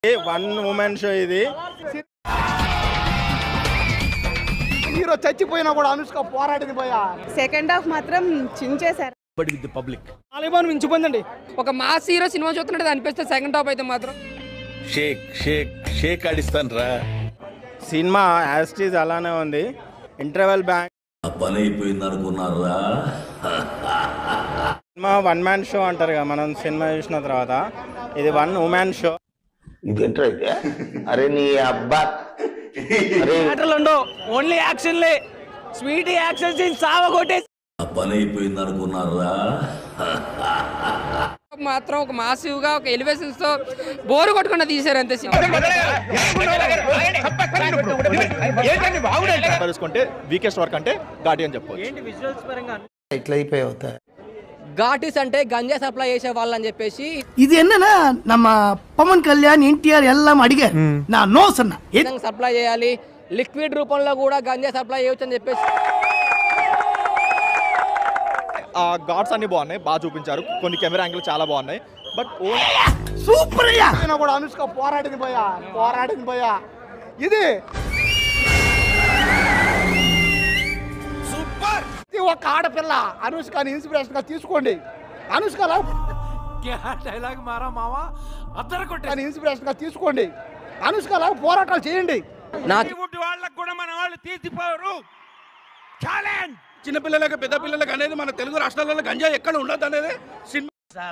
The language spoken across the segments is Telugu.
వన్ ఉమెన్ షో ఇది. హీరో చచ్చిపోయినా కూడా అనుష్క పోరాడింది పోయా. సెకండ్ హాఫ్ మాత్రం చించేశారు. బట్ విత్ ది పబ్లిక్ ఆలిబాన్ మించిపోయిందండి. ఒక మాస్ హీరో సినిమా చూస్తున్నట్టు అనిపిస్తుంది. సెకండ్ హాఫ్ అయితే మాత్రం షేక్ షేక్ షేక్ ఆడిస్తాను రా. సినిమా యాస్టీజ్ అలానే ఉంది. ఇంటర్వెల్ బ్యాంక్ పని అయిపోయింది అనుకున్నారా? సినిమా వన్ మ్యాన్ షో అంటారు కదా మనం సినిమా చూసిన తర్వాత. ఇది వన్ ఉమెన్ షో. ఇదేంటైతే అరే నీ అబ్బా ఓన్లీ యాక్షన్లే. స్వీట్ యాక్షన్ సీన్ సావగొట్టే. పని అయిపోయింది అనుకున్నారా? మాత్రం ఒక మాసివ్ గా ఒక ఎలివేషన్స్ తో బోరు కొట్టుకున్న తీసారు అంతే. తెలుసుకుంటే వీకెస్ట్ వర్క్ అంటే గార్డియన్ చెప్పవచ్చు. ఇట్లా అయిపోయావు. ఘాటీస్ అంటే గంజా సప్లై చేసే వాళ్ళని చెప్పేసి இது என்னன்னா நம்ம పవన్ కళ్యాణ్ ఎన్టీఆర్ எல்லாம் అడిగారు. నా నో సన్నా సప్లై చేయాలి, లిక్విడ్ రూపంలో కూడా గంజా సప్లై చేయొచ్చు అని చెప్పేసి. ఆ గాడ్స్ అన్ని బాగున్నాయి, బాగా చూపించారు. కొన్ని కెమెరా యాంగిల్ చాలా బాగున్నాయి. బట్ సూపర్ అయ్యా. కూడా అనుష్క పోరాడింది పోయా. ఇది సూపర్. ఒక ఆడపిల్ల అనుష్కని ఇన్స్పిరేషన్ గా తీసుకోండి. అనుష్క డైలాగ్ మారా మావా అద్దరు కొట్టి ఇన్స్పిరేషన్ గా తీసుకోండి. అనుష్క పోరాటాలు చేయండి. వాళ్ళకు కూడా మన వాళ్ళు తీసిపోరు. ఛాలెంజ్ చిన్నపిల్లలకు పెద్ద పిల్లలకు అనేది మన తెలుగు రాష్ట్రాలలో గంజా ఎక్కడ ఉండదు అనేది సినిమా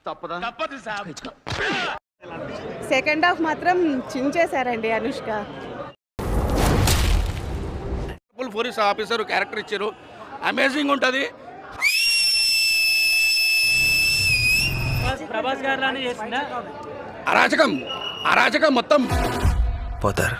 తప్పదు సాబ్. సెకండ్ హాఫ్ మాత్రం చించేశారండి అనుష్క. పోలీస్ ఆఫీసర్ క్యారెక్టర్ ఇచ్చారు, అమేజింగ్ ఉంటుంది. అరాచకం మొత్తం పోతారు.